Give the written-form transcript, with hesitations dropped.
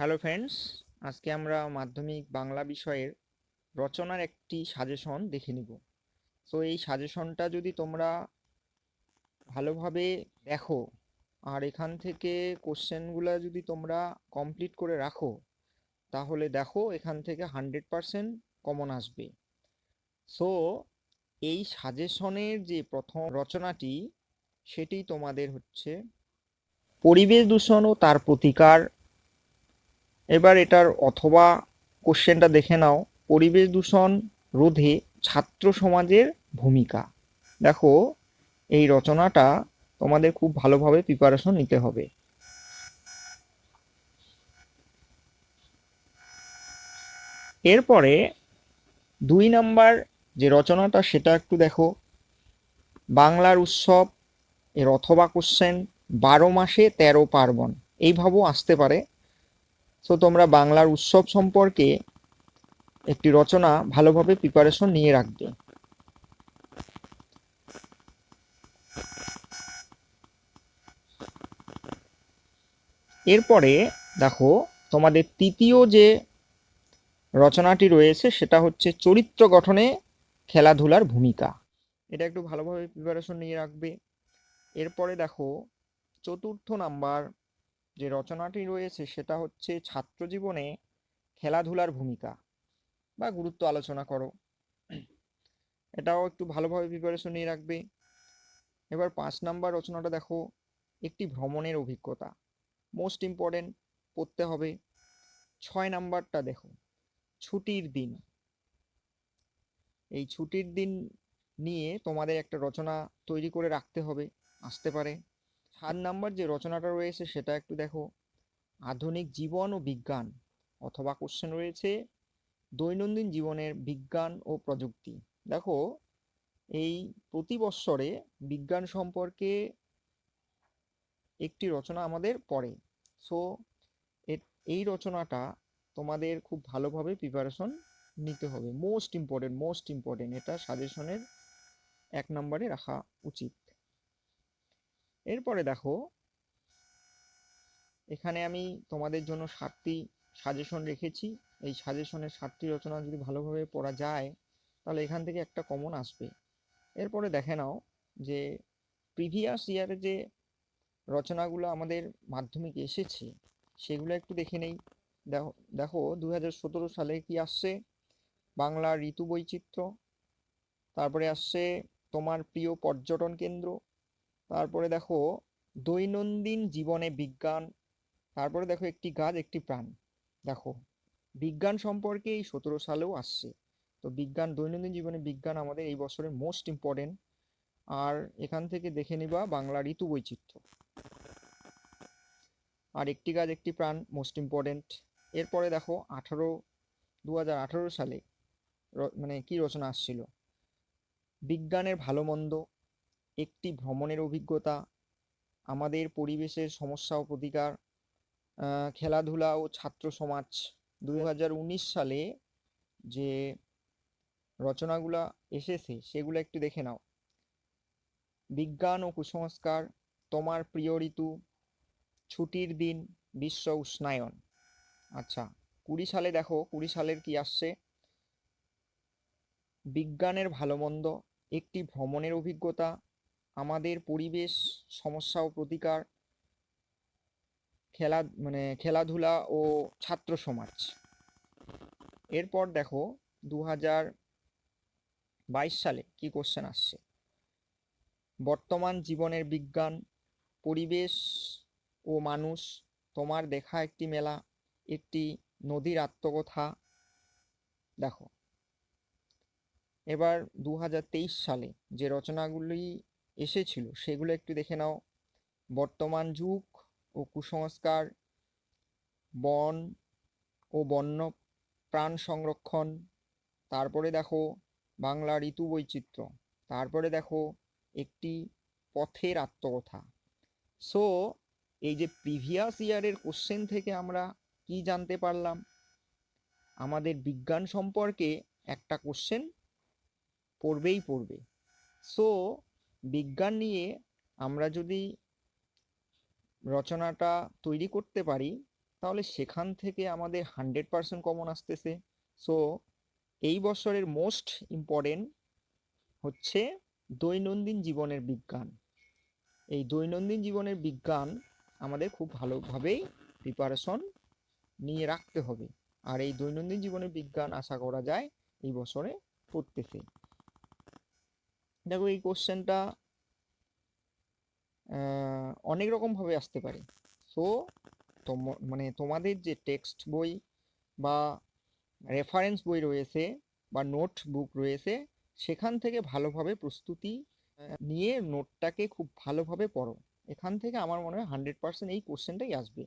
Hello friends, আজকে আমরা মাধ্যমিক বাংলা বিষয়ের রচনার একটি সাজেশন দেখে নিব। তো এই সাজেশনটা যদি তোমরা ভালোভাবে দেখো আর এখান থেকে কোশ্চেনগুলো যদি তোমরা কমপ্লিট করে রাখো, তাহলে দেখো এখান থেকে 100% কমন আসবে। সো এই সাজেশনের যে প্রথম রচনাটি, সেটি তোমাদের হচ্ছে পরিবেশ দূষণ ও তার প্রতিকার। এবার এটার অথবা কোশ্চেনটা দেখে নাও, পরিবেশ দূষণ রোধে ছাত্র সমাজের ভূমিকা। দেখো, এই রচনাটা তোমাদের খুব ভালোভাবে প্রিপারেশন নিতে হবে। এরপরে 2 নাম্বার যে রচনাটা, সেটা একটু দেখো। বাংলার উৎসব এর অথবা কোশ্চেন 12 মাসে 13 পার্বণ, এইভাবেও আসতে পারে। তো তোমরা বাংলার উৎসব সম্পর্কে একটি রচনা ভালোভাবে প্রিপারেশন নিয়ে রাখবে। এরপরে দেখো, তোমাদের তৃতীয় যে রচনাটি রয়েছে সেটা হচ্ছে চরিত্র গঠনে খেলাধুলার ভূমিকা। এটা একটু ভালোভাবে প্রিপারেশন নিয়ে রাখবে। এরপরে দেখো, 4র্থ নাম্বার যে রচনাটি রয়েছে সেটা হচ্ছে ছাত্র জীবনে খেলাধুলার ভূমিকা বা গুরুত্ব আলোচনা করো। এটাও একটু ভালোভাবে প্রিপারেশন নিয়ে রাখবে। এবার 5 নাম্বার রচনাটা দেখো, একটি ভ্রমণের অভিজ্ঞতা, মোস্ট ইম্পর্টেন্ট, পড়তে হবে। 6 নাম্বারটা দেখো, ছুটির দিন। এই ছুটির দিন নিয়ে তোমাদের একটা রচনা তৈরি করে রাখতে হবে, আসতে পারে। 7 নাম্বার যে রচনাটা রয়েছে সেটা একটু দেখো, আধুনিক জীবন ও বিজ্ঞান, অথবা কোশ্চেন রয়েছে দৈনন্দিন জীবনের বিজ্ঞান ও প্রযুক্তি। দেখো, এই প্রতি বৎসরে বিজ্ঞান সম্পর্কে একটি রচনা আমাদের পড়ে। সো এই রচনাটা তোমাদের খুব ভালোভাবে প্রিপারেশন নিতে হবে। মোস্ট ইম্পর্টেন্ট, এটা সাজেশনের 1 নম্বরে রাখা উচিত। এরপরে দেখো, এখানে আমি তোমাদের জন্য 7টি সাজেশন রেখেছি। এই সাজেশনের 7টি রচনা যদি ভালোভাবে পড়া যায়, তাহলে এখান থেকে একটা কমন আসবে। এরপরে দেখে নাও যে প্রিভিয়াস ইয়ারে যে রচনাগুলো আমাদের মাধ্যমিকে এসেছে সেগুলো একটু দেখে নেই। দেখো দেখো 2017 সালে কি আসছে, বাংলা ঋতু বৈচিত্র্য, তারপরে আসছে তোমার প্রিয় পর্যটন কেন্দ্র, তারপরে দেখো দৈনন্দিন জীবনে বিজ্ঞান, তারপরে দেখো একটি গাছ একটি প্রাণ। দেখো, বিজ্ঞান সম্পর্কে এই 17 সালেও আসছে। তো বিজ্ঞান, দৈনন্দিন জীবনে বিজ্ঞান আমাদের এই বছরের মোস্ট ইম্পর্টেন্ট। আর এখান থেকে দেখে নিবা বাংলা ঋতু বৈচিত্র্য, আর একটি গাছ একটি প্রাণ মোস্ট ইম্পর্টেন্ট। এরপরে দেখো 2018 সালে মানে কি রচনা আসছিল, বিজ্ঞানের ভালো মন্দ, একটি ভ্রমণের অভিজ্ঞতা, আমাদের পরিবেশের সমস্যা ও প্রতিকার, খেলাধুলা ও ছাত্র সমাজ। 2019 সালে যে রচনাগুলা এসেছে সেগুলো একটু দেখে নাও। বিজ্ঞান ও কুসংস্কার, তোমার প্রিয় ঋতু, ছুটির দিন, বিশ্ব উষ্ণায়ন। আচ্ছা, 20 সালে দেখো, 20 সালের কি আসছে, বিজ্ঞানের ভালো মন্দ, একটি ভ্রমণের অভিজ্ঞতা, আমাদের পরিবেশ সমস্যা ও প্রতিকার, খেলাধুলা ও ছাত্র সমাজ। এরপর দেখো 2022 সালে কি কোশ্চেন আসছে, বর্তমান জীবনের বিজ্ঞান, পরিবেশ ও মানুষ, তোমার দেখা একটি মেলা, একটি নদীর আত্মকথা। দেখো, এবার 2023 সালে যে রচনাগুলি এসেছিল সেগুলো একটু দেখে নাও। বর্তমান যুগ ও কুসংস্কার, বন ও বন্য প্রাণ সংরক্ষণ, তারপরে দেখো বাংলা ঋতু বৈচিত্র্য, তারপরে দেখো একটি পথের আত্মকথা। সো এই যে প্রিভিয়াস ইয়ারের কোশ্চেন থেকে আমরা কি জানতে পারলাম, আমাদের বিজ্ঞান সম্পর্কে একটা কোশ্চেন পড়বেই পড়বে। সো বিজ্ঞান নিয়ে আমরা যদি রচনাটা তৈরি করতে পারি, তাহলে সেখান থেকে আমাদের 100% কমন আসতেছে। সো এই বছরের মোস্ট ইম্পর্টেন্ট হচ্ছে দৈনন্দিন জীবনের বিজ্ঞান। এই দৈনন্দিন জীবনের বিজ্ঞান আমাদের খুব ভালোভাবেই প্রিপারেশন নিয়ে রাখতে হবে। আর এই দৈনন্দিন জীবনের বিজ্ঞান আশা করা যায় এই বছরে পড়তেছে। দেখো এই কোশ্চেনটা অনেক রকমভাবে আসতে পারে। সো মানে তোমাদের যে টেক্সট বই বা রেফারেন্স বই রয়েছে বা নোট বুক রয়েছে, সেখান থেকে ভালোভাবে প্রস্তুতি নিয়ে নোটটাকে খুব ভালোভাবে পড়ো। এখান থেকে আমার মনে হয় 100% এই কোশ্চেনটাই আসবে।